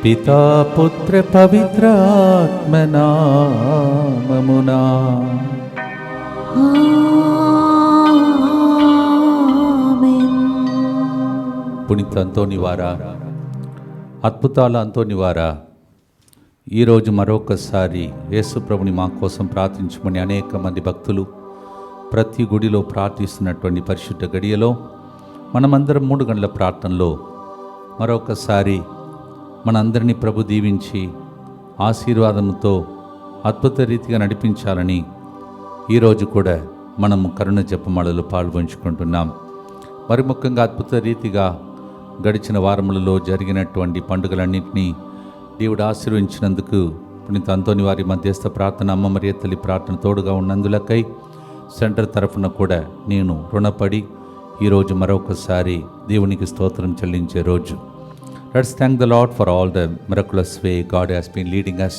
పితా పుత్ర పవిత్ర ఆత్మనామమునా. పునీత అంతోనివారా, అద్భుతాల అంతోనివారా, ఈరోజు మరొకసారి యేసు ప్రభుని మా కోసం ప్రార్థించమని అనేక మంది భక్తులు ప్రతి గుడిలో ప్రార్థిస్తున్నటువంటి పరిశుద్ధ గడియలో మనమందరం 3 గంటల ప్రార్థనలో మరొకసారి మనందరినీ ప్రభు దీవించి ఆశీర్వాదంతో అద్భుత రీతిగా నడిపించాలని ఈరోజు కూడా మనము కరుణ జపమాలలో పాల్పంచుకుంటున్నాం. మరి ముఖ్యంగా అద్భుత రీతిగా గడిచిన వారములలో జరిగినటువంటి పండుగలన్నింటినీ దేవుడు ఆశీర్వదించినందుకు పునీత అంతోని వారి మధ్యస్థ ప్రార్థన, అమ్మ మరియ తల్లి ప్రార్థన తోడుగా ఉన్నందులకై సెంటర్ తరఫున కూడా నేను రుణపడి ఈరోజు మరొకసారి దేవునికి స్తోత్రం చెల్లించే రోజు. Let's thank the Lord for all the miraculous way God has been leading us.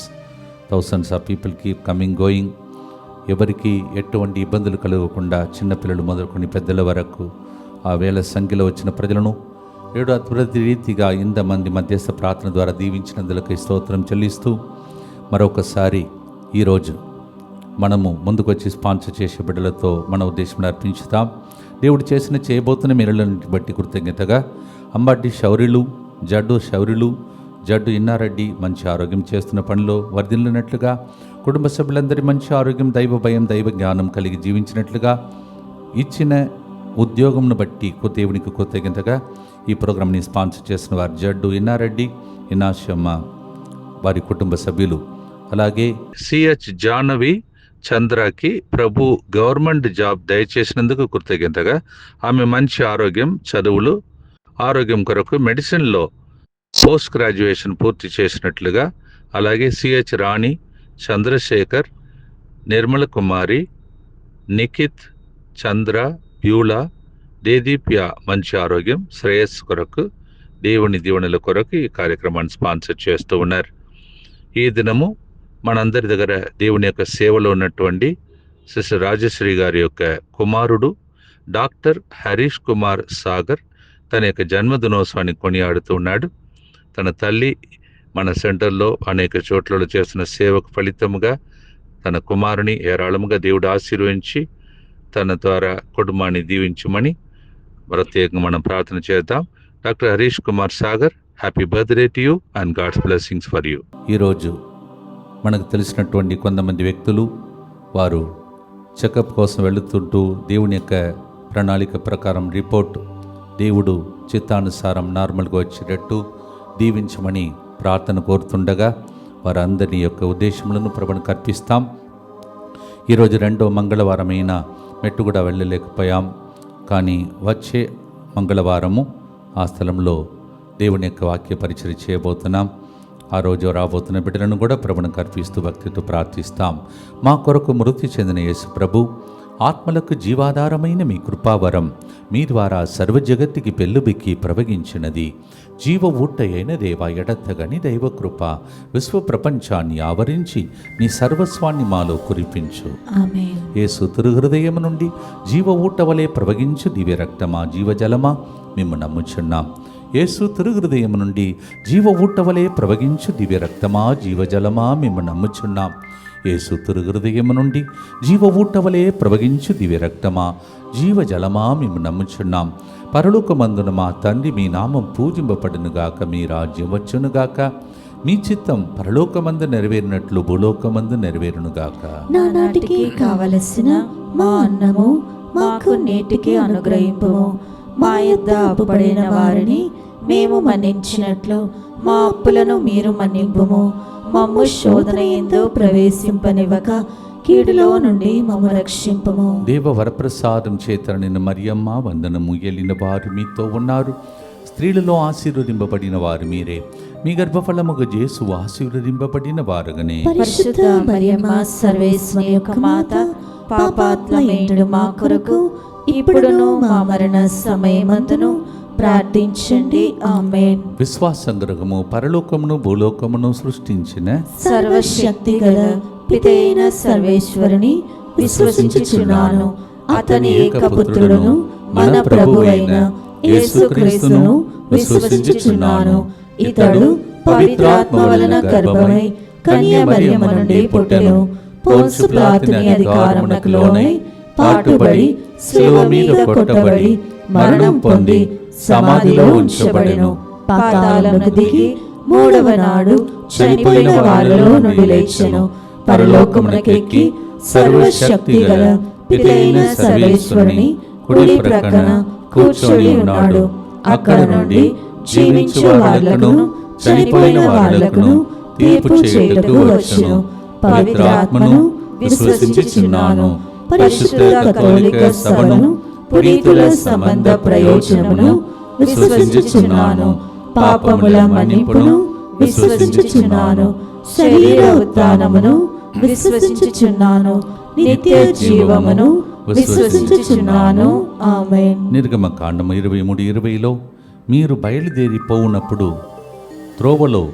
Thousands of people keep coming, going. ఎవరికి ఎటువంటి ఇబ్బందులు కలగకుండా చిన్నపిల్లలు మొదలుకొని పెద్దల వరకు ఆ వేల సంఖ్యలో వచ్చిన ప్రజలను 7 అద్భుత రీతిగా 100 మంది మధ్యస్థ ప్రార్థన ద్వారా దీవించినందులకై స్తోత్రం చెల్లిస్తూ మరొకసారి ఈరోజు మనము ముందుకొచ్చి స్పాన్సర్ చేసే బిడ్డలతో మన ఉద్దేశం అర్పించుతాం. దేవుడు చేయబోతున్న మేలులన్నింటి బట్టి కృతజ్ఞతగా అంబటి శౌర్యులు, జడ్డు ఇన్నారెడ్డి మంచి ఆరోగ్యం చేస్తున్న పనిలో వర్ధిల్లినట్లుగా, కుటుంబ సభ్యులందరి మంచి ఆరోగ్యం, దైవ భయం, దైవ జ్ఞానం కలిగి జీవించినట్లుగా, ఇచ్చిన ఉద్యోగంను బట్టి దేవునికి కృతజ్ఞతగా ఈ ప్రోగ్రాంని స్పాన్సర్ చేసిన వారు జడ్డు ఇన్నారెడ్డి, ఇనాశమ్మ, వారి కుటుంబ సభ్యులు, అలాగే సిహెచ్ జాహ్నవి చంద్రకి ప్రభు గవర్నమెంట్ జాబ్ దయచేసినందుకు కృతజ్ఞతగా, ఆమె మంచి ఆరోగ్యం, చదువులు, ఆరోగ్యం కొరకు మెడిసిన్లో పోస్ట్ గ్రాడ్యుయేషన్ పూర్తి చేసినట్లుగా, అలాగే సిహెచ్ రాణి, చంద్రశేఖర్, నిర్మల కుమారి, నిఖిత్, చంద్ర, బ్యూలా, దేదీప్య మంచి ఆరోగ్యం, శ్రేయస్సు కొరకు, దేవుని దీవెనల కొరకు ఈ కార్యక్రమాన్ని స్పాన్సర్ చేస్తూ ఉన్నారు. ఈ దినము మనందరి దగ్గర దేవుని యొక్క సేవలో ఉన్నటువంటి సిస్టర్ రాజశ్రీ గారి యొక్క కుమారుడు డాక్టర్ హరీష్ కుమార్ సాగర్ తన యొక్క జన్మదినోత్సవాన్ని కొనియాడుతూ ఉన్నాడు. తన తల్లి మన సెంటర్లో అనేక చోట్లలో చేస్తున్న సేవకు ఫలితముగా తన కుమారుని ఏరాళముగా దేవుడు ఆశీర్వదించి తన ద్వారా కుటుంబాన్ని దీవించమని ప్రత్యేకంగా మనం ప్రార్థన చేద్దాం. Doctor Harish Kumar Sagar, happy birthday to you and God's blessings for you. ఈరోజు మనకు తెలిసినటువంటి కొంతమంది వ్యక్తులు వారు చెకప్ కోసం వెళుతుంటూ దేవుని యొక్క ప్రణాళిక ప్రకారం రిపోర్ట్ దేవుడు చిత్తానుసారం నార్మల్గా వచ్చేటట్టు దీవించమని ప్రార్థన కోరుతుండగా వారందరి యొక్క ఉద్దేశములను ప్రభువుకు అర్పిస్తాం. ఈరోజు 2వ మంగళవారమైన మెట్టుగూడ వెళ్ళలేకపోయాం, కానీ వచ్చే మంగళవారము ఆ స్థలంలో దేవుని యొక్క వాక్య పరిచర్య చేయబోతున్నాం. ఆ రోజు రాబోతున్న బిడ్డలను కూడా ప్రభువుకు అర్పిస్తూ భక్తితో ప్రార్థిస్తాం. మా కొరకు మృతి చెందిన యేసు ప్రభు ఆత్మలకు జీవాధారమైన మీ కృపావరం మీ ద్వారా సర్వజగత్తుకి పెళ్ళుబిక్కి ప్రవగించినది. జీవ ఊట అయిన దేవా, ఎడతగని దైవ కృప విశ్వ ప్రపంచాన్ని ఆవరించి నీ సర్వస్వాన్ని మాలో కురిపించు. యేసు తిరుహృదయం నుండి జీవ ఊట వలె ప్రవగించు దివ్య రక్తమా, జీవజలమా మేము నమ్ముచున్నాం. యేసు తిరుహృదయం నుండి జీవ ఊట వలె ప్రవగించు దివ్య రక్తమా, జీవజలమా మేము నమ్ముచున్నాం. యేసు తిరుహృదయం నుండి జీవ ఊట వలె ప్రవగించు దివ్య రక్తమా, జీవజలమా మేము నమ్ముచున్నాం. పరలోకమందున మా తండ్రి, మీ నామం పూజింపబడునుగాక, మీ రాజ్యం వచ్చునుగాక, మీ చిత్తం పరలోకమందు నెరవేరినట్లు భూలోకమందు నెరవేరునుగాక. నానాటికి కావలసిన మా అన్నము మాకు నేటికి అనుగ్రహింపుము. మా యొద్ద అప్పుపడిన వారిని మేము మన్నించినట్లు మా అప్పులను మీరు మన్నింపుము. మమ్ము శోధన యందు ప్రవేశింపనివ్వక కీడులో నుండి మమ్ము రక్షింపుము. దేవ వరప్రసాదం చేత నిన్ను మరియమ్మ వందనము. ఏలిన వారు మీతో ఉన్నారు, స్త్రీలలో ఆశీర్వదింపబడిన వారు మీరే. మీ గర్భఫలముగా యేసు ఆశీర్వదింపబడిన వారుగానే. పరిశుద్ధ మరియమ్మ సర్వేశ్వరి యొక్క మాత, పాపాత్ములైన మా కొరకు ఇప్పుడును మా మరణ సమయమందును ప్రార్థించండి. ఆమేన్. విశ్వాసం గ్రహము పరలోకమును భూలోకమును సృష్టించిన సర్వశక్తి గల పితైన సర్వేశ్వరుని విశ్వసించుచున్నాను. అతని ఏకపుత్రుడును మన ప్రభువైన యేసుక్రీస్తును విశ్వసించుచున్నాను. ఇతడు పవిత్రాత్మ వలన గర్భమై కన్య మరియమ్మ నుండి పుట్టెను. పోన్సు పిలాతుని అధికారమునకు లోనై పాటుబడి శిలువ మీద కొట్టబడి మరణం పొంది సమాధిలో ఉంచబడెను. పాతాళమునకు దిగి మూడవ నాడు చనిపోయిన వారిలో నుండి లేచెను. పరలోకమునకెక్కి సర్వశక్తి గల పితైన సర్వేశ్వరుని కుడి ప్రక్కన కూర్చొని ఉన్నాడు. అక్కడ నుండి జీవించు వాళ్లకును చనిపోయిన వాళ్లకును తీర్పు చేయుటకు వచ్చును. పవిత్రాత్మను విశ్వసించుచున్నాను. పరిశుద్ధ కథోలిక సభను పునీతుల సంబంధ ప్రయోజనమును విశ్వసించుచున్నాను. పాపముల మన్నింపును విశ్వసించుచున్నాను. శరీర ఉత్థానమును విశ్వసించుచున్నాను. నిత్య జీవమును విశ్వసించుచున్నాను. ఆమేన్. నిర్గమకాండము 23:20లో మీరు బయలుదేరిపోవునప్పుడు త్రోవలో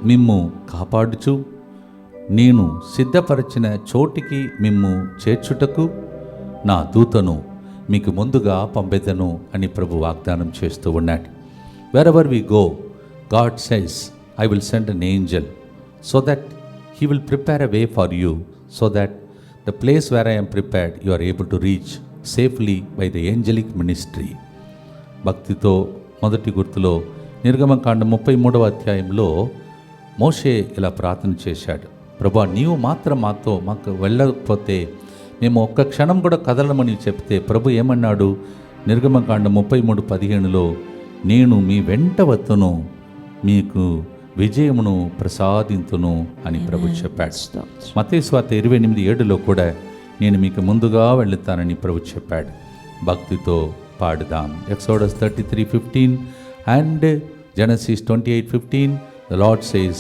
మిమ్ము కాపాడుచు నేను సిద్ధపరచిన చోటికి మిమ్ము చేర్చుటకు నా దూతను మీకు ముందుగా పంపెదను అని ప్రభు వాగ్దానం చేస్తూ ఉన్నాడు. Wherever we go, God says, I will send an angel so that he will prepare a way for you, so that the place where I am prepared you are able to reach safely by the angelic ministry. భక్తితో మొదటి గుర్తులో నిర్గమకాండం 33వ అధ్యాయంలో మోషే ఇలా ప్రార్థన చేశాడు. ప్రభువా, నీవు మాత్రం మాకు వెళ్ళకపోతే మేము ఒక్క క్షణం కూడా కదలమని చెప్తే ప్రభు ఏమన్నాడు? నిర్గమకాండం 33:15లో నేను మీ వెంట వత్తును, మీకు విజయమును ప్రసాదింతును అని ప్రభు చెప్పాడు. మత్తయి సువార్త 28:7లో కూడా నేను మీకు ముందుగా వెళుతానని ప్రభు చెప్పాడు. భక్తితో పాడుదాం. Exodus 33:15 and Genesis 28:15. The Lord says,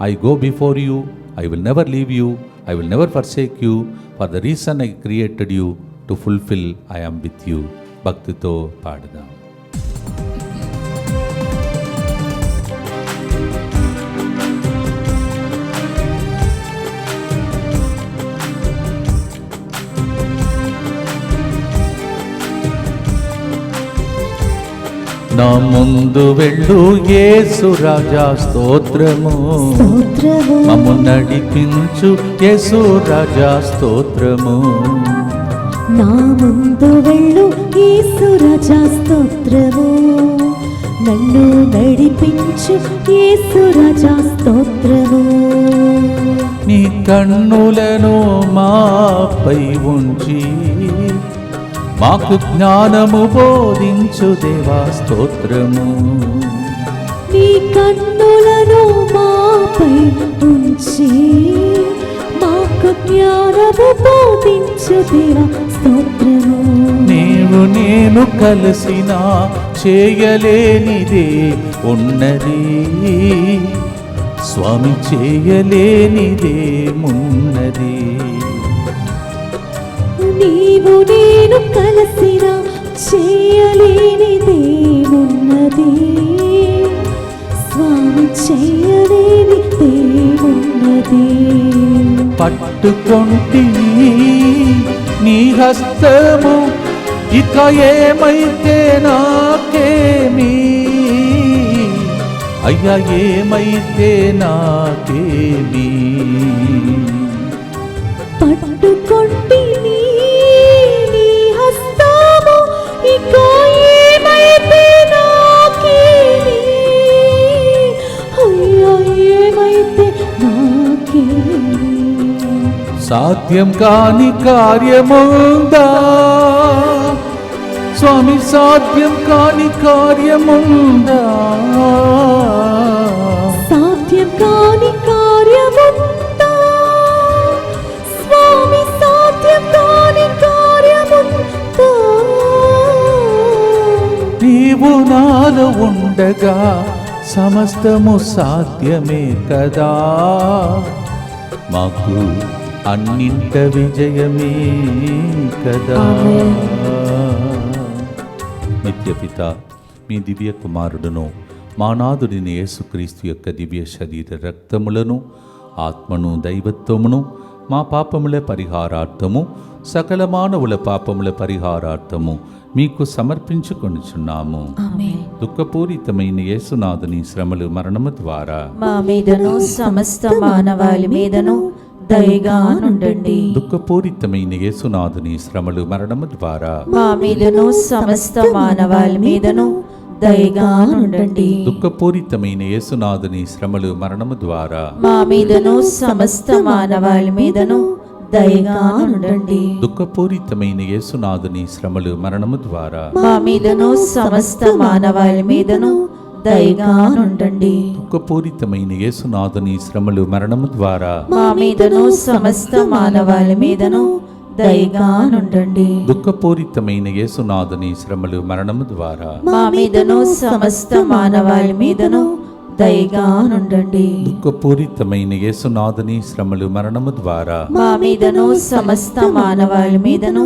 I go before you, I will never leave you, I will never forsake you. For the reason I created you to fulfill, I am with you. భక్తితో పాడుదాం. నా ముందు వెళ్ళు యేసు రాజా స్తోత్రము, మమ్ము నడిపించు యేసు రాజా స్తోత్రము. నా ముందు వెళ్ళు యేసు రాజా స్తోత్రము, నన్ను నడిపించు యేసు రాజా స్తోత్రము. నీ కన్నులను మాపై ఉంచి మాకు జ్ఞానము బోధించు దేవా స్తోత్రము. నీ కన్నులను మాపై ఉంచి మాకు జ్ఞానము బోధించు దేవా స్తోత్రము. నీవు నేను కలిసిన చేయలేనిదే ఉన్నది, స్వామి చేయలేనిదే మున్నది. నీవు నేను కలిసిన చేయలేనిదేమున్నది, స్వామి చేయలేనిదేమున్నది. పట్టుకొంటి నీ హస్తము, ఇక ఏమైతే నాకేమి, అయ్యా ఏమైతే నాకేమి. పట్టుకొంటి నీ హస్తము, ఇక ఏమైతే నాకేమి, అయ్యా ఏమైతే నాకేమి. సాధ్యం కాని కార్యముందా స్వామి, సాధ్యం కాని కార్యముందా, సాధ్యం కాని కార్యముందా స్వామి, సాధ్యం కాని కార్యముందా. నీవు నాలో ఉండగా సమస్తము సాధ్యమే కదా, మాకు అన్నింట విజయమే కదా. నిత్యపిత మీ దివ్య కుమారుడును మా నాథుడిని యేసుక్రీస్తు యొక్క దివ్య శరీర రక్తములను, ఆత్మను, దైవత్వమును మా పాపముల పరిహారార్థము సకల మానవుల పాపముల పరిహారార్థము మీకు సమర్పించుకొనుచున్నాము. ఆమేన్. దుఃఖపూరితమైన యేసునాథుని శ్రమలు మరణము ద్వారా మా మీదను సమస్త మానవాళి మీదను దయగా నుండండి. దుఃఖపూరితమైన యేసునాథుని శ్రమలు మరణము ద్వారా మా మీదను సమస్త మానవాళి మీదను దయగా నుండండి. దుఃఖపూరితమైన యేసునాథుని శ్రమలు మరణము ద్వారా మా మీదను సమస్త మానవాళి మీదను దయగా నుండండి. దుఃఖపూరితమైన యేసునాథుని శ్రమలు మరణము ద్వారా మా మీదను సమస్త మానవాళి మీదను దయగా నుండండి. దుఃఖపూరితమైన యేసునాథుని శ్రమలు మరణము ద్వారా మా మీదను సమస్త మానవాళి మీదను దయగా నుండండి. దుఃఖపూరితమైన యేసునాథుని శ్రమలు మరణము ద్వారా మా మీదను సమస్త మానవాళి మీదను దయగా నుండండి. దుఃఖపూరితమైన యేసునాథుని శ్రమలు మరణము ద్వారా మా మీదను సమస్త మానవాళి మీదను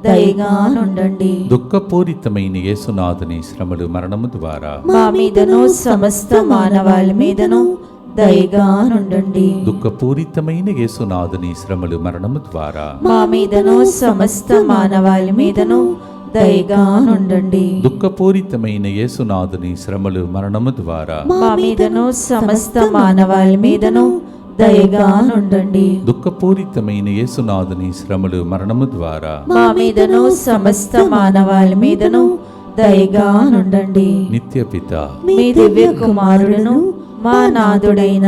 దయగా నుండండి. దుఃఖపూరితమైన యేసునాథుని శ్రమలు మరణము ద్వారా మా మీదను సమస్త మానవాళి మీదను దయగా నుండండి. దుఃఖపూరితమైన యేసునాథుని శ్రమలు మరణము ద్వారా మా మీదను సమస్త మానవాళి మీదను దయగా నుండండి. దుఃఖపూరితమైన యేసునాథుని శ్రమలు మరణము ద్వారా మా మీదను సమస్త మానవాళి మీదను దయగా నుండండి. దుఃఖపూరితమైన యేసునాథుని శ్రమలు మరణము ద్వారా మా మీదను సమస్త మానవాళి మీదను దయగా నుండండి. నిత్యపిత మీ దివ్య కుమారుడును మా నాథుడైన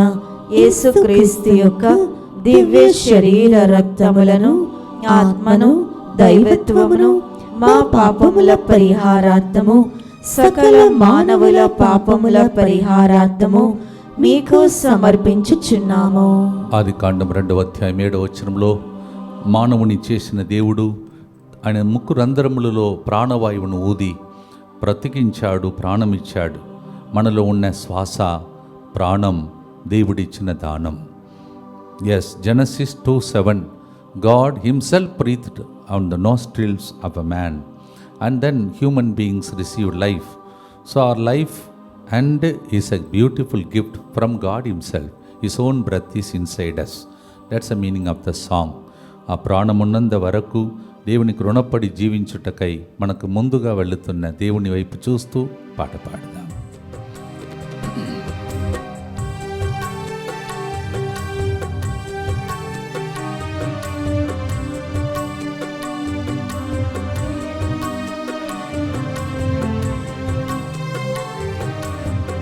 యేసుక్రీస్తు యొక్క దివ్య శరీర రక్తములను ఆత్మను దైవత్వమును మా పాపముల పరిహారార్థము సకల మానవుల పాపముల పరిహారార్థము మీకు సమర్పించుచున్నాము. ఆది కాండం 2వ అధ్యాయం 7వ వచనంలో మానవుని చేసిన దేవుడు ఆయన ముక్కు రంధ్రములలో ప్రాణవాయువును ఊది బ్రతికించాడు, ప్రాణమిచ్చాడు. మనలో ఉన్న శ్వాస ప్రాణం దేవుడిచ్చిన దానం. Yes, Genesis 2:7 God himself breathed on the nostrils of a man and then human beings received life. So our life and is a beautiful gift from God himself. His own breath is inside us. That's the meaning of the song. ఆ ప్రాణమున్నంత వరకు దేవునికి రుణపడి జీవించుటకై మనకు ముందుగా వెళుతున్న దేవుని వైపు చూస్తూ పాట పాడదాం.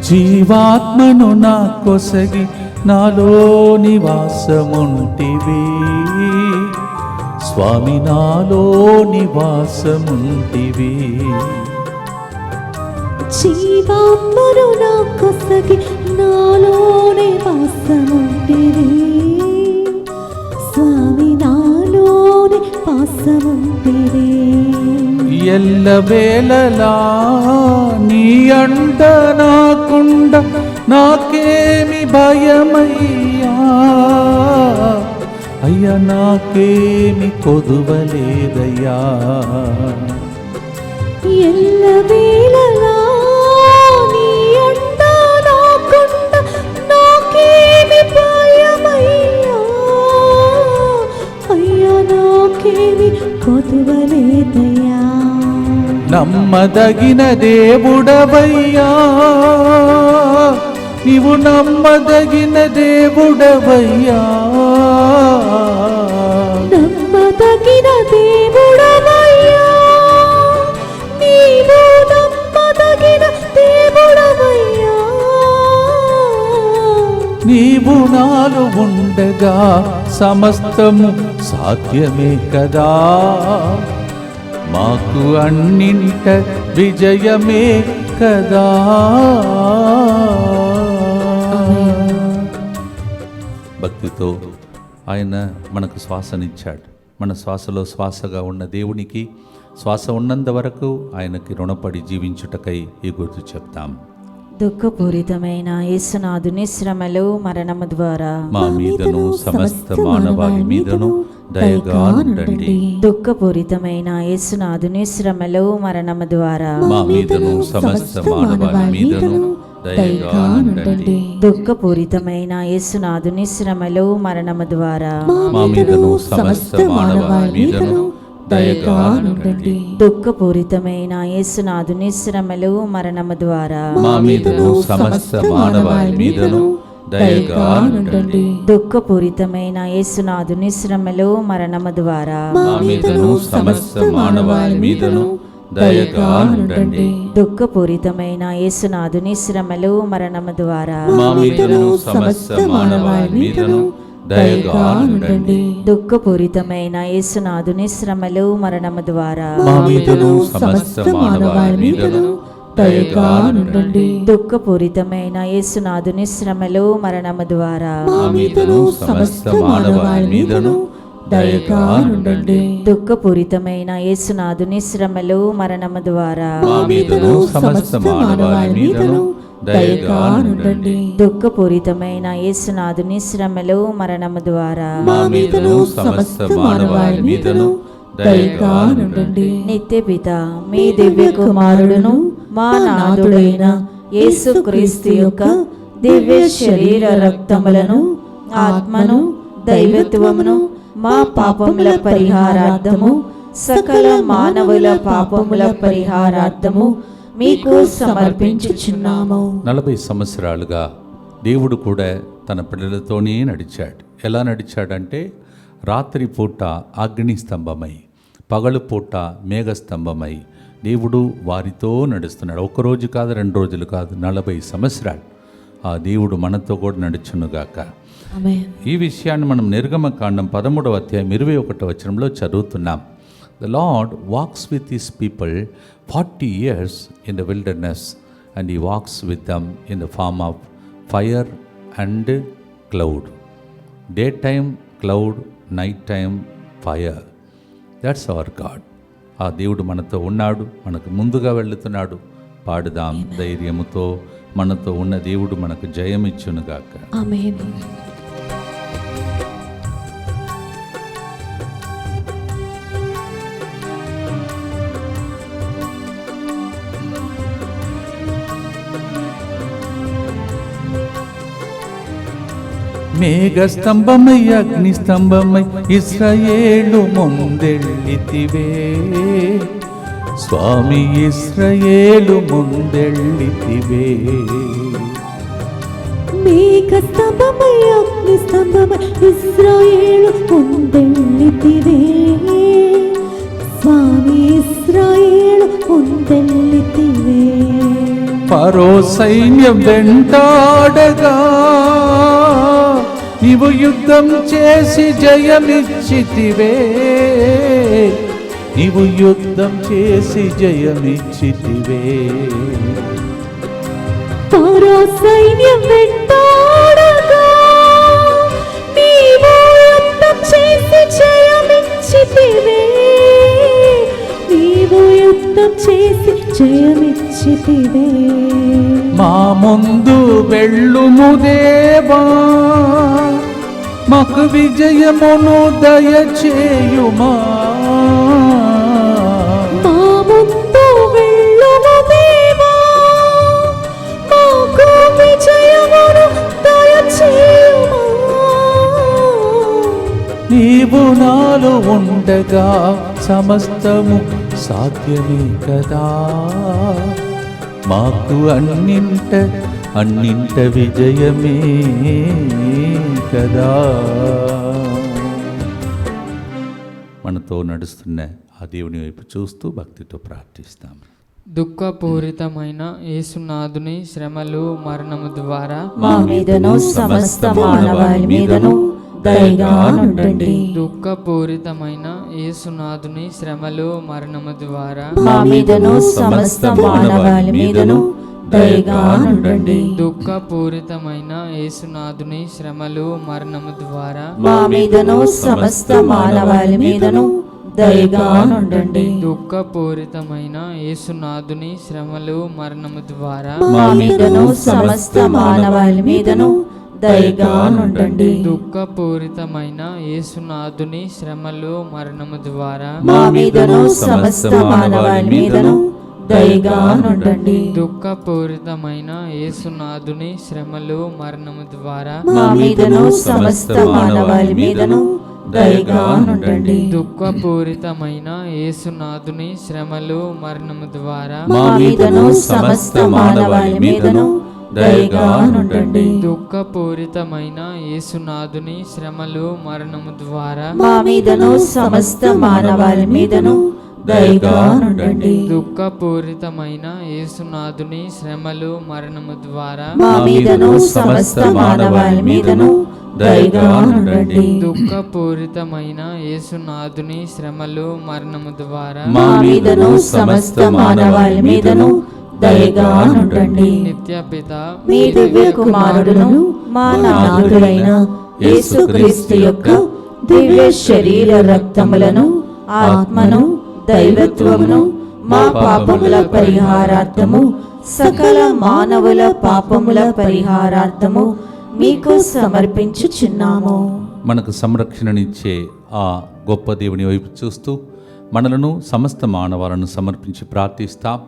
జీవాత్మను నా కొసగి నాలో నివాసముంటివి స్వామి, నాలో నివాసముంటివి. జీవాత్మను నా కొసగి నాలోనే వాసముంటివి స్వామి, నాలోనే వాసముంటివి. ఎల్లవేళలా నీ అండ నాకుండ నాకేమి భయమయ్యా, అయ్యా నాకేమి కొదువలేదయ్యా. ఎల్లవేళలా నీ అండ నాకుండ నాకేమి భయమయ్యా, అయ్యా నాకేమి కొదువలేదయ్యా. నమ్మదగిన దేవుడవయ్యా, నీవు నమ్మదగిన దేవుడవయ్యా. నమ్మదగిన దేవుడవయ్యా, నీవు నమ్మదగిన దేవుడవయ్యా. నీవు నాలో ఉండగా సమస్తము సాధ్యమే కదా, మాకు అన్నింట విజయమే కదా. భక్తితో ఆయన మనకు శ్వాసనిచ్చాడు. మన శ్వాసలో శ్వాసగా ఉన్న దేవునికి శ్వాస ఉన్నంత వరకు ఆయనకి రుణపడి జీవించుటకై ఈ గుర్తు చెప్తాం. దుఃఖపూరితమైన యేసునాథుని శ్రమలు మరణము ద్వారా మా మీదను సమస్త మానవాళి మీదను దయగా ఉండండి. దుఃఖపూరితమైన యేసునాథుని శ్రమలు మరణము ద్వారా మా మీదను సమస్త మానవాళి మీదను దయగా నుండండి. దుఃఖపూరితమైన యేసునాథుని శ్రమలు మరణము ద్వారా మా మీదను సమస్త మానవాళి మీదను దయగా నుండండి. దుఃఖపూరితమైన యేసునాథుని శ్రమలు మరణము ద్వారా మా మీదను సమస్త మానవాళి మీదను దయగా నుండండి. దుఃఖపూరితమైన యేసునాథుని శ్రమలు మరణము ద్వారా మా మీదను సమస్త మానవాళి మీదను దయగా నుండండి. దుఃఖపూరితమైన యేసునాథుని శ్రమలు మరణము ద్వారా మా మీదను సమస్త మానవాళి మీదను దయగా నుండండి. దుఃఖపూరితమైన యేసునాథుని శ్రమలు మరణము ద్వారా మా మీదను సమస్త మానవాళి మీదను దయగా నుండండి. దుఃఖపూరితమైన యేసునాథుని శ్రమలు మరణము ద్వారా మా మీదను సమస్త మానవాళి మీదను దయగా నుండండి. దుఃఖపూరితమైన యేసునాథుని శ్రమలు మరణము ద్వారా మా మీదను సమస్త మానవాళి మీదను దయగా నుండండి. దుఃఖపూరితమైన యేసునాథుని శ్రమలు మరణము ద్వారా మా మీదను సమస్త మానవాళి మీదను దయగా నుండండి. నిత్యపిత మీ దివ్య కుమారుడును మా నాథుడైన యేసుక్రీస్తు యొక్క దివ్య శరీర రక్తములను ఆత్మను దైవత్వమును మా పాపముల పరిహారార్థము సకల మానవుల పాపముల పరిహారార్థము మీకు సమర్పించుచున్నాము. 40 సంవత్సరాలుగా దేవుడు కూడా తన పిల్లలతోనే నడిచాడు. ఎలా నడిచాడంటే రాత్రి పూట అగ్ని స్తంభమై, పగలు పూట మేఘస్తంభమై దేవుడు వారితో నడుస్తున్నాడు. ఒక్కరోజు కాదు, 2 రోజులు కాదు, 40 సంవత్సరాలు ఆ దేవుడు మనతో కూడా నడుచునుగాక. ఆమేన్. ఈ విషయాన్ని మనం నిర్గమకాండం 13వ అధ్యాయం 21వ వచనంలో చదువుతున్నాం. The Lord walks with his people 40 years in the wilderness, and he walks with them in the form of fire and cloud. Daytime cloud, nighttime fire. That's our God. ఆ దేవుడు మనతో ఉన్నాడు, మనకు ముందుగా వెళుతున్నాడు. పాడుదాం ధైర్యముతో, మనతో ఉన్న దేవుడు మనకు జయమిచ్చునుగాక. ఆమేన్. మేఘస్తంభమై అగ్ని స్తంభమై ఇశ్రాయేలు ముందెళ్ళితివే, స్వామి ఇశ్రాయేలు ముందెళ్ళితివే. మేఘ స్తంభమై అగ్ని స్తంభమై ఇశ్రాయేలు ముందెళ్ళితివే, స్వామి ఇశ్రాయేలు ముందెళ్ళితివే. ఫరో సైన్యం వెంటాడగా నీవు యుద్ధం చేసి జయమిచ్చితివే, నీవు యుద్ధం చేసి జయమిచ్చితివే. ఫరో సైన్యం వెంటాడగా నీవు యుద్ధం చేసి జయమిచ్చితివే, నీవు యుద్ధం చేసి జయమిచ్చితివే. మా ముందు వెళ్ళుము దేవా, మాకు విజయమును దయచేయుమా. మా ముందు వెళ్ళుము దేవా, మాకు విజయమును దయచేయుమా. నీవు నాలో ఉండగా సమస్తము సాధ్యమే కదా, మాకు అన్నింట విజయమే కదా. మనతో నడుస్తున్న ఆ దేవుని వైపు చూస్తూ భక్తితో ప్రార్థిస్తాం. దుఃఖపూరితమైన యేసునాథుని శ్రమలు మరణము ద్వారా మా మీదను సమస్త మానవాళి మీదను దయగా నుండండి. దుఃఖపూరితమైన యేసునాథుని శ్రమలు మరణము ద్వారా మా మీదను సమస్త మానవాళి మీదను దయగా నుండండి. దుఃఖపూరితమైన యేసునాథుని శ్రమలు మరణము ద్వారా మా మీదను సమస్త మానవాళి మీదను దయగా నుండండి. దుఃఖపూరితమైన యేసునాథుని శ్రమలు మరణము ద్వారా మా మీదను సమస్త మానవాళి మీదను దయగా నుండండి. దుఃఖపూరితమైన యేసునాథుని శ్రమలు మరణము ద్వారా మా మీదను సమస్త మానవాళి మీదను దయగా నుండండి. దుఃఖపూరితమైన యేసునాథుని శ్రమలు మరణము ద్వారా మా మీదను సమస్త మానవాళి మీదను దయగా నుండండి. దుఃఖపూరితమైన యేసునాథుని శ్రమలు మరణము ద్వారా మా మీదను సమస్త మానవాళి మీదను దయగా నుండండి. దుఃఖపూరితమైన యేసునాథుని శ్రమలు మరణము ద్వారా మా మీదను సమస్త మానవాళి మీదను దయగా నుండండి. దుఃఖపూరితమైన యేసునాథుని శ్రమలు మరణము ద్వారా మా మీదను సమస్త మానవాళి మీదను దయగా నుండండి. దుఃఖపూరితమైన యేసునాథుని శ్రమలు మరణము ద్వారా మా మీదను సమస్త మానవాళి మీదను దయగా నుండండి. నిత్య పిత మీ దివ్య కుమారుడును మా నాథుడైన యేసుక్రీస్తు యొక్క దివ్య శరీర రక్తములను ఆత్మను దైవత్వమును మా పాపముల పరిహారార్థము సకల మానవుల పాపముల పరిహారార్థము మీకు సమర్పించుచున్నాము. మనకు సంరక్షణనిచ్చే ఆ గొప్ప దేవుని వైపు చూస్తూ మనలను సమస్త మానవాలను సమర్పించి ప్రార్థిస్తాం.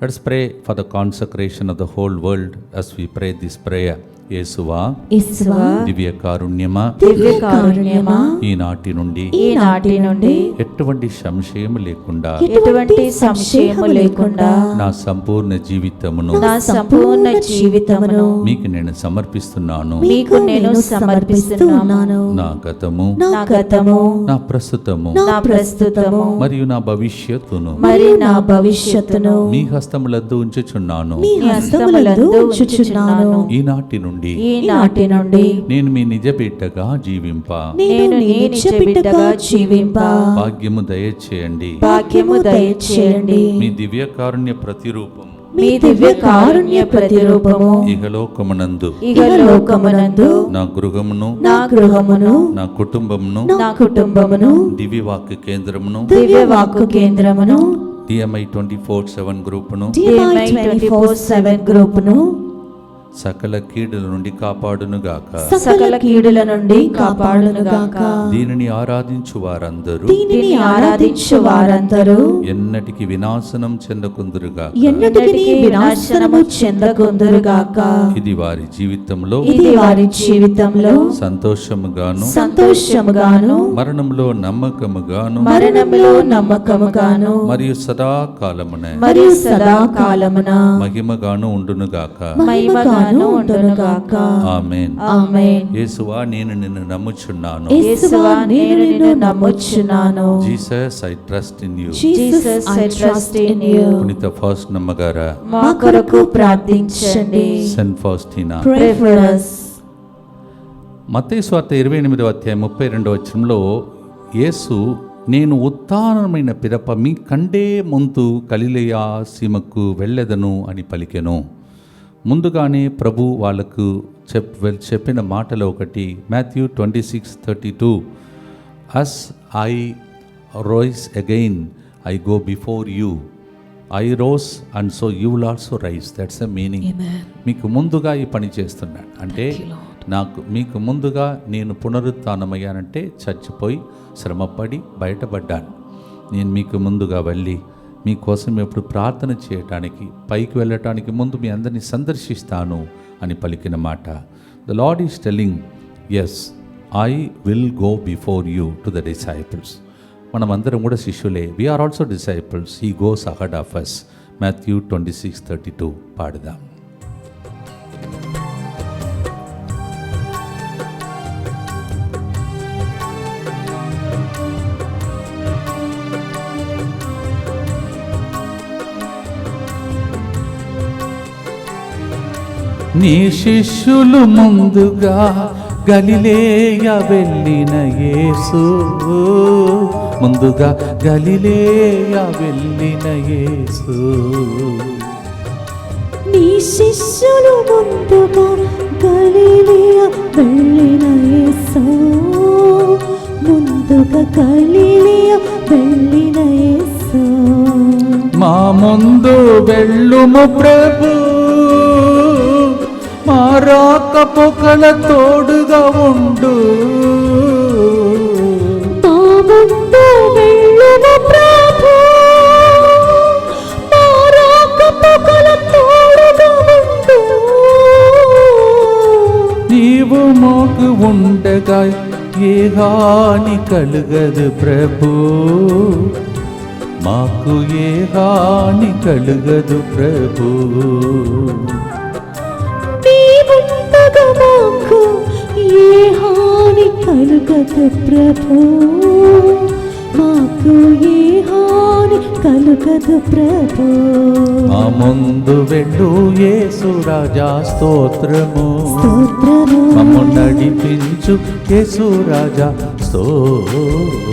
Let's pray for the consecration of the whole world as we pray this prayer. యేసువా, యేసువా, దివ్య కారుణ్యమా, దివ్య కారుణ్యమా, ఈనాటి నుండి ఈనాటి నుండి ఎటువంటి సంశయం లేకుండా ఎటువంటి సంశయము లేకుండా నా సంపూర్ణ జీవితమును నా సంపూర్ణ జీవితమును మీకు నేను సమర్పిస్తున్నాను. మీకు నేను సమర్పిస్తున్నాను. నా గతము, నా గతము, నా ప్రస్తుతము నా ప్రస్తుతము మరియు నా భవిష్యత్తును మరి నా భవిష్యత్తును మీ హస్తములద్దు ఉంచుచున్నాను. మీ హస్తములందు ఉంచుచున్నాను. ఈనాటి నుండి ఈనాటి నుండి నేను మీ నిజ బిడ్డగా జీవింప నేను నీ నిజ బిడ్డగా జీవింప భాగ్యము దయచేయండి. భాగ్యము దయచేయండి. మీ దివ్య కారుణ్య ప్రతిరూపం మీ దివ్య కారుణ్య ప్రతిరూపము ఇహలోకమునందు ఇహలోకమునందు నా గృహమును నా గృహమును నా కుటుంబమును నా కుటుంబమును దివ్యవాక్య కేంద్రమును దివ్య వాక్కు కేంద్రమును DMI 24/7 గ్రూపును DMI 24/7 గ్రూపును సకల కీడుల నుండి కాపాడునుగాక. సకల కీడుల నుండి కాపాడునుగాక. దీనిని ఆరాధించు వారందరూ దీనిని ఆరాధించు వారందరూ ఎన్నటికి వినాశనం చెందకుందురుగాక. ఎన్నటికీ వినాశనము చెందకుందురుగాక. ఇది వారి జీవితంలో ఇది వారి జీవితంలో సంతోషముగాను సంతోషముగాను మరణంలో నమ్మకముగాను మరణములో నమ్మకముగాను మరియు సదాకాలమున మరియు సదాకాలమున మహిమగాను ఉండునుగాక. మహిమగాను ఉండునుగాక. ఆమేన్. ఆమేన్. యేసువా, నేను నిన్ను నమ్ముచున్నాను. యేసువా, నేను నిన్ను నమ్ముచున్నాను. Jesus, I trust in you. Jesus, I trust in you. పునీత ఫాస్ట్ నమ్మగారా, మా కొరకు ప్రార్థించండి. Saint Faustina. Pray for us. మత్తయి సువార్త 28వ అధ్యాయం 32వ వచనంలో యేసు, నేను ఉత్థానమైన పిదప మీ కంటే ముందు గలిలయ సీమకు వెళ్ళెదను అని పలికెను. ముందుగానే ప్రభు వాళ్ళకు చెప్పిన మాటలో ఒకటి Matthew 26:32, as I rise again I go before you, I rose and so you will also rise. That's the meaning. మీకు ముందుగా ఈ పని చేస్తున్నాడు అంటే మీకు ముందుగా నేను పునరుత్థానమయ్యానంటే చచ్చిపోయి శ్రమపడి బయటపడ్డాను. నేను మీకు ముందుగా వెళ్ళి మీకోసం ఎప్పుడు ప్రార్థన చేయటానికి పైకి వెళ్ళటానికి ముందు మీ అందరినీ సందర్శిస్తాను అని పలికిన మాట. The lord is telling, yes, I will go before you to the disciples. మనమందరం కూడా శిష్యులే. We are also disciples. He goes ahead of us. Matthew 26:32 పాడుదాం. నీ శిష్యులు ముందుగా గలిలేయ వెళ్ళిన యేసు, ముందుగా గలిలేయ వెళ్ళిన యేసు. నీ శిష్యులు ముందుగా గలిలయ వెళ్ళిన యేసు, ముందుగా గలిలయ వెళ్ళిన యేసు. మా ముందు వెళ్ళుము ప్రభు, మా రాకపోకల తోడుగా ఉండు. మా ముందు వెళ్ళుము ప్రభు, మా ఏ హాని కలుగదు ప్రభు, మాకు ఏ హాని కలుగదు ప్రభు. నీవుండగా మాకు ఏ హాని కలుగదు ప్రభు, మాకు ఏ హాని కలుగదు ప్రభు. మా ముందు వెళ్ళు యేసు రాజా స్తోత్రము, స్తోత్రము. మమ్ము నడిపించు యేసు రాజా స్తోత్రం.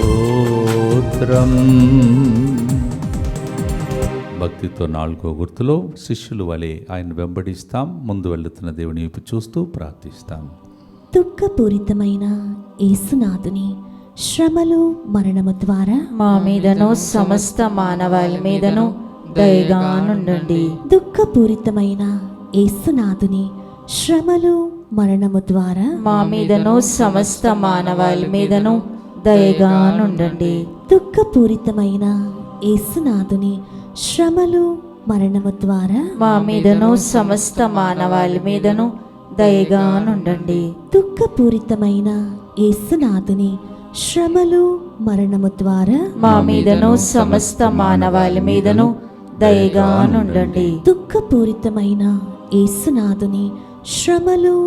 భక్తితో 4వ గుర్తులో శిష్యులు వలె ఆయన వెంబడిస్తాం. ముందు వెళ్తున్న దేవుని వైపు చూస్తూ ప్రార్థిస్తాం. దుఃఖపూరితమైన యేసునాథుని శ్రమలు మరణము ద్వారా మా మీదను సమస్త మానవాళి మీదను దయగా నుండండి. దుఃఖపూరితమైన యేసునాథుని శ్రమలు మరణము ద్వారా మా మీదను సమస్త మానవాళి మీదను దయగా నుండండి. దుఃఖపూరితమైన యేసునాథుని శ్రమలు మరణము ద్వారా మా మీదను సమస్త మానవాళి మీదను దయగా నుండండి. దుఃఖపూరితమైన యేసునాథుని శ్రమలు మరణము ద్వారా మా మీదను సమస్త మానవాళి మీదను దయగా నుండండి. దుఃఖపూరితమైన యేసునాథుని శ్రమలు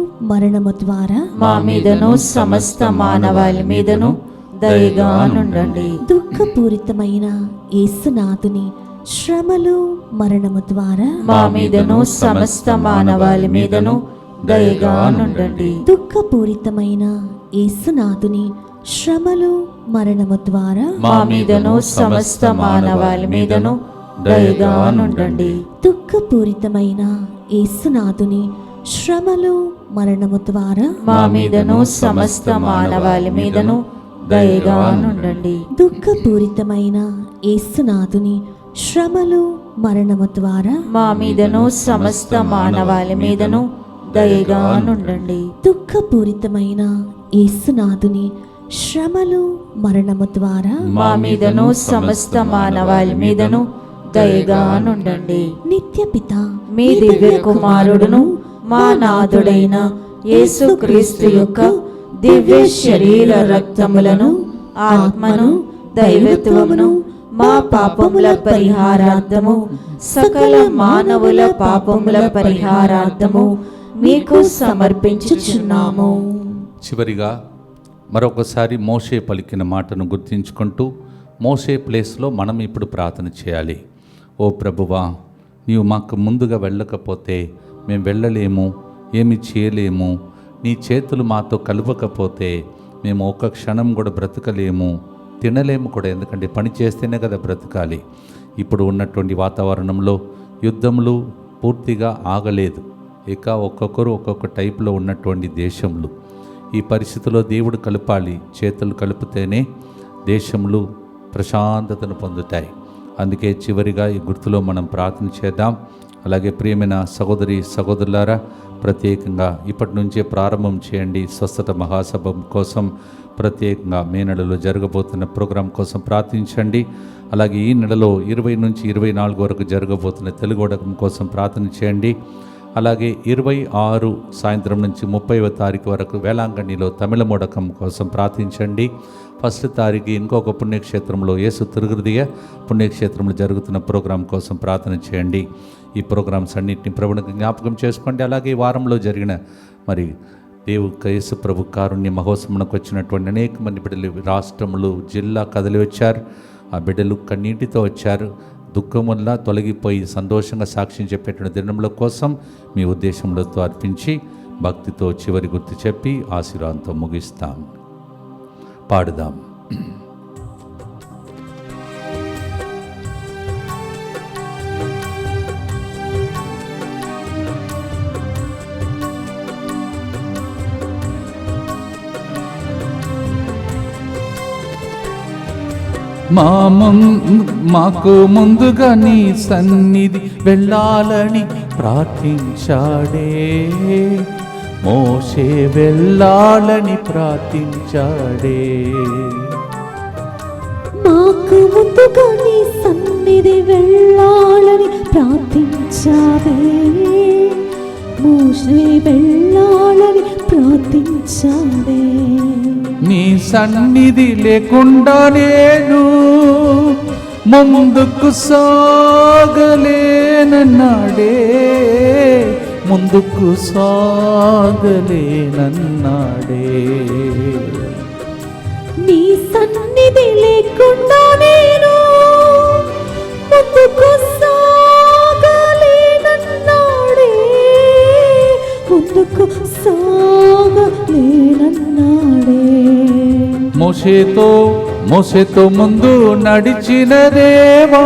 మరణము ద్వారా మా మీదను సమస్త మానవాళి మీదను దయగా నుండండి. దుఃఖపూరితమైన యేసునాథుని శ్రమలు మరణము ద్వారా మా మీదను సమస్త మానవాళి మీదను దయగా నుండండి. దుఃఖపూరితమైన యేసునాథుని శ్రమలు మరణము ద్వారా మా మీదను సమస్త మానవాళి మీదను దయగా నుండండి. దుఃఖపూరితమైన యేసునాథుని శ్రమలు మరణము ద్వారా మా మీదను సమస్త మానవాళి మీదను దయగా నుండండి. దుఃఖపూరితమైన యేసునాథుని శ్రమలు మరణము ద్వారా మా మీదను సమస్త మానవాళి మీదను దయగా నుండండి. దుఃఖపూరితమైన యేసునాథుని శ్రమలు మరణము ద్వారా మా మీదను సమస్త మానవాళి మీదను దయగా నుండండి. నిత్యపిత మీ దివ్య కుమారుడును మా నాథుడైన యేసుక్రీస్తు యొక్క దివ్య శరీర రక్తములను ఆత్మను దైవత్వమును మా పాపముల పరిహారార్థము సకల మానవుల పాపముల పరిహారార్థము మీకు సమర్పించుచున్నాము. చివరిగా మరొకసారి మోషే పలికిన మాటను గుర్తించుకుంటూ మోషే ప్లేస్లో మనం ఇప్పుడు ప్రార్థన చేయాలి. ఓ ప్రభువా, నీవు మాకు ముందుగా వెళ్ళకపోతే మేము వెళ్ళలేము, ఏమి చేయలేము. నీ చేతులు మాతో కలవకపోతే మేము ఒక్క క్షణం కూడా బ్రతకలేము, తినలేము కూడా. ఎందుకంటే పని చేస్తేనే కదా బ్రతకాలి. ఇప్పుడు ఉన్నటువంటి వాతావరణంలో యుద్ధములు పూర్తిగా ఆగలేదు. ఇక ఒక్కొక్కరు ఒక్కొక్క టైప్లో ఉన్నటువంటి దేశంలో ఈ పరిస్థితిలో దేవుడు కలపాలి. చేతులు కలిపితేనే దేశములు ప్రశాంతతను పొందుతాయి. అందుకే చివరిగా ఈ గుర్తులో మనం ప్రార్థన చేద్దాం. అలాగే ప్రియమైన సహోదరి సహోదరులారా, ప్రత్యేకంగా ఇప్పటి నుంచే ప్రారంభం చేయండి. స్వస్థత మహాసభ కోసం ప్రత్యేకంగా మే నెలలో జరగబోతున్న ప్రోగ్రాం కోసం ప్రార్థించండి. అలాగే ఈ నెలలో 20 నుంచి 24 వరకు జరగబోతున్న తెలుగు ఉడకం కోసం ప్రార్థన చేయండి. అలాగే 26 సాయంత్రం నుంచి 30వ తారీఖు వరకు వేలాంగణిలో తమిళ మొడకం కోసం ప్రార్థించండి. 1వ తారీఖు ఇంకొక పుణ్యక్షేత్రంలో యేసు తిరుహృదయ పుణ్యక్షేత్రంలో జరుగుతున్న ప్రోగ్రాం కోసం ప్రార్థన చేయండి. ఈ ప్రోగ్రామ్స్ అన్నింటినీ ప్రభువుకు జ్ఞాపకం చేసుకోండి. అలాగే ఈ వారంలో జరిగిన మరి యేసు ప్రభు కారుణ్య మహోత్సవంకు వచ్చినటువంటి అనేక మంది బిడ్డలు రాష్ట్రములు జిల్లా కదిలి వచ్చారు. ఆ బిడ్డలు కన్నీటితో వచ్చారు. దుఃఖం వల్ల తొలగిపోయి సంతోషంగా సాక్ష్యం చెప్పేటువంటి దినముల కోసం మీ ఉద్దేశంలో అర్పించి భక్తితో చివరి గుర్తు చెప్పి ఆశీర్వాదంతో ముగిస్తాం. పాడుదాం. మాకు ముందుగా నీ సన్నిధి వెళ్ళాలని ప్రార్థించాడే మోషే, వెళ్ళాలని ప్రార్థించాడే. మాకు ముందుగా నీ సన్నిధి వెళ్ళాలని ప్రార్థించాడే మోషే వెళ్ళాలని ప్రార్థించాడే. నీ సన్నిధి లేకుండా నేను ముందుకు సాగలేనన్నాడే, ముందుకు సాగలేనన్నాడే. నీ సన్నిధి లేకుండా నేను ముందుకు సాగలేనన్నాడే, ముందుకు సాగలేనన్నాడే. మోషేతో ముందు నడిచిన దేవా,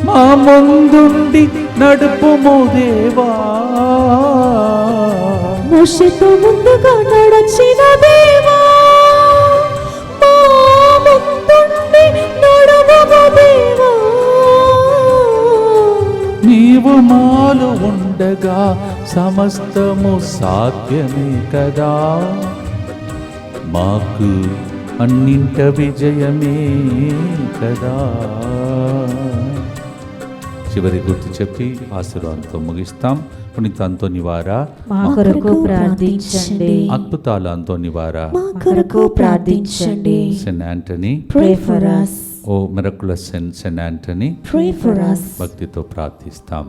మా ముందుండి నడుపుము దేవా. మోషేతో ముందుగా నడచిన దేవా, మా ముందుండి నడుపుము దేవా. నీవు మాలో ఉండగా సమస్తము సాధ్యమే కదా, మాకు అన్నింట విజయమే కదా. చివరి గుర్తు చెప్పి ఆశీర్వాదంతో ముగిస్తాం. పునీత అంతోనివారా మా కొరకు ప్రార్థించండి. అద్భుతాల అంతోనివారా మా కొరకు ప్రార్థించండి. Saint Antony Pray for us. O miraculous Saint Antony Pray for us. భక్తితో ప్రార్థిస్తాం.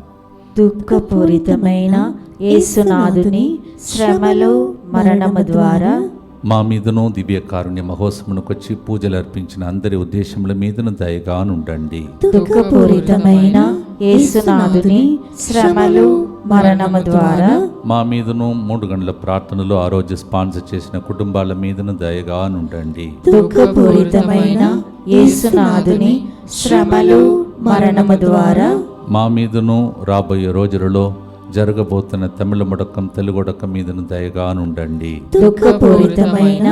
దుఃఖపూరితమైన యేసునాథుని శ్రమలు మరణము ద్వారా మా మీదను దివ్య కారుణ్య మహోత్సవమునకొచ్చి పూజలు అర్పించిన అందరి ఉద్దేశముల మీదను దయగా నుండండి. దుఃఖపూరితమైన యేసునాథుని శ్రమలు మరణము ద్వారా మా మీదను 3 గంటల ప్రార్థనలో ఆ రోజు స్పాన్సర్ చేసిన కుటుంబాల మీదను దయగా నుండండి. దుఃఖపూరితమైన యేసునాథుని శ్రమలు మరణము ద్వారా మా మీదను రాబోయే రోజులలో జరగబోతున్న తమిళ ముడకం తెలుగొడకం మీదను దయగా నుండండి. దుఃఖపూరితమైన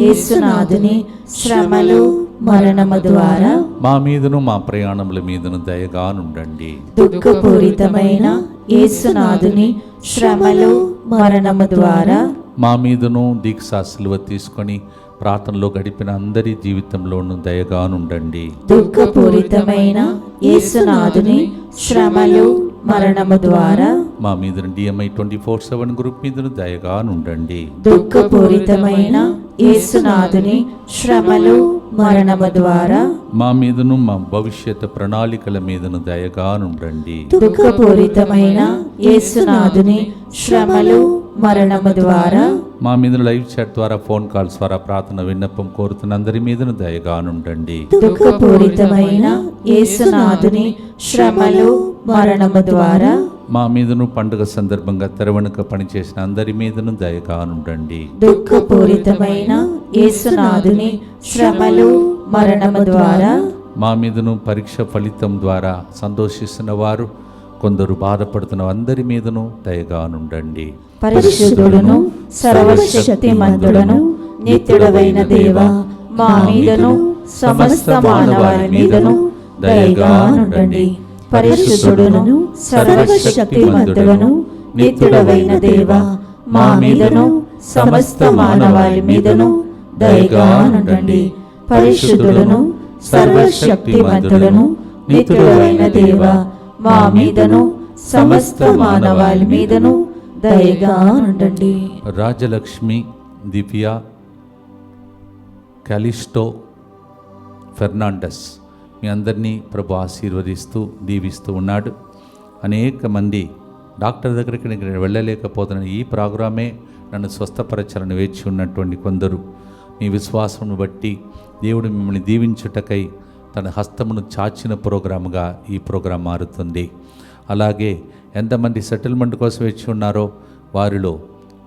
యేసునాథుని శ్రమలు మరణము ద్వారా మా మీదను మా ప్రయాణముల మీదను దయగా నుండండి. దుఃఖపూరితమైన యేసునాథుని శ్రమలు మరణము ద్వారా మా మీదను దీక్షా సిలువ తీసుకొని ప్రార్థనలో గడిపిన అందరి జీవితంలోనూ దయగా నుండండి. దుఃఖపూరితమైన యేసునాథుని శ్రమలు మరణము ద్వారా మా మీదను DMI 24/7 గ్రూప్ మీదను దయగా నుండండి. దుఃఖపూరితమైన యేసునాథుని శ్రమలు మరణము ద్వారా మా మీదను మా భవిష్యత్ ప్రణాళికల మీదను దయగా నుండండి. దుఃఖపూరితమైన యేసునాథుని శ్రమలు మరణము ద్వారా మా మీద లైవ్ చాట్ ద్వారా ఫోన్ కాల్స్ ద్వారా ప్రార్థన విన్నపం కోరుతున్న అందరి మీదను దయగా నుండండి. దుఃఖపూరితమైన యేసునాథుని శ్రమలు మరణము ద్వారా మా మీదను పండుగ సందర్భంగా తెరవెనుక పనిచేసిన అందరి మీదను దయగా నుండండి. దుఃఖపూరితమైన యేసునాథుని శ్రమలు మరణము ద్వారా మా మీదను పరీక్ష ఫలితం ద్వారా సంతోషిస్తున్న వారు కొందరు బాధపడుతున్న అందరి మీదను దయగా నుండండి. పరిశుద్ధుడును సర్వశక్తిమంతుడును నిత్యుడవైన దేవా, మా మీదను సమస్త మానవాళి మీదను దయగా నుండండి. పరిశుద్ధుడును సర్వశక్తిమంతుడును నిత్యుడవైన దేవా, మా మీదను సమస్త మానవాళి మీదను దయగా నుండండి. పరిశుద్ధుడును సర్వశక్తిమంతుడును నిత్యుడవైన దేవా, మా మీదను సమస్త మానవాళి మీదను దయగా నుండండి. రాజలక్ష్మి, దివ్య, కాలిస్టో, ఫెర్నాండస్ మీ అందరినీ ప్రభు ఆశీర్వదిస్తూ దీవిస్తూ ఉన్నాడు. అనేక మంది డాక్టర్ దగ్గరికి నేను వెళ్ళలేకపోతున్న ఈ ప్రోగ్రామే నన్ను స్వస్థపరచాలని వేచి ఉన్నటువంటి కొందరు మీ విశ్వాసమును బట్టి దేవుడు మిమ్మల్ని దీవించుటకై తన హస్తమును చాచిన ప్రోగ్రాముగా ఈ ప్రోగ్రాం మారుతుంది. అలాగే ఎంతమంది సెటిల్మెంట్ కోసం వేచి ఉన్నారో వారిలో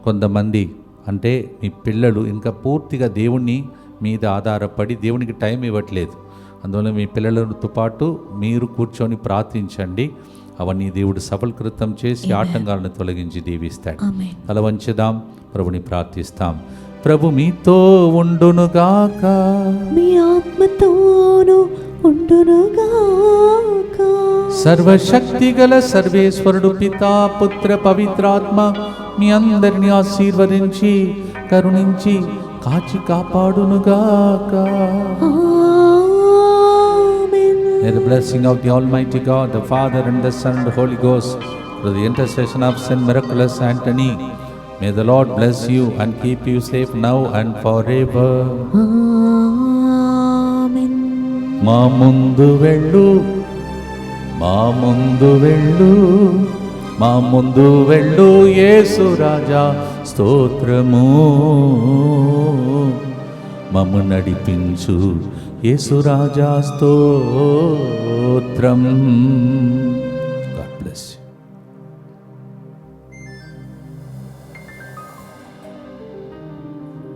కొంతమంది అంటే మీ పిల్లలు ఇంకా పూర్తిగా దేవుణ్ణి మీద ఆధారపడి దేవునికి టైం ఇవ్వట్లేదు. అందువల్ల మీ పిల్లలతో పాటు మీరు కూర్చొని ప్రార్థించండి. అవన్నీ దేవుడు సఫలీకృతం చేసి ఆటంకాలను తొలగించి దీవిస్తాడు. తల వంచుదాం, ప్రభుని ప్రార్థిస్తాం. ప్రభు మీతో ఉండునుగాక, మీ ఆత్మతోను ఉండునుగాక. సర్వశక్తి గల సర్వేశ్వరుడు పితా పుత్ర పవిత్రాత్మ మీ అందరిని ఆశీర్వదించి కరుణించి కాచి కాపాడునుగాక. Amen. May the blessing of the Almighty God, the Father and the Son and the Holy Ghost through the intercession of Saint Miraculous Anthony, may the Lord bless you and keep you safe now and forever. ఆమేన్. మా ముందు వెళ్ళు, మా ముందు వెళ్ళు, మా ముందు వెళ్ళు యేసు రాజా స్తోత్రము. మమ్ము నడిపించు యేసు రాజా స్తోత్రం.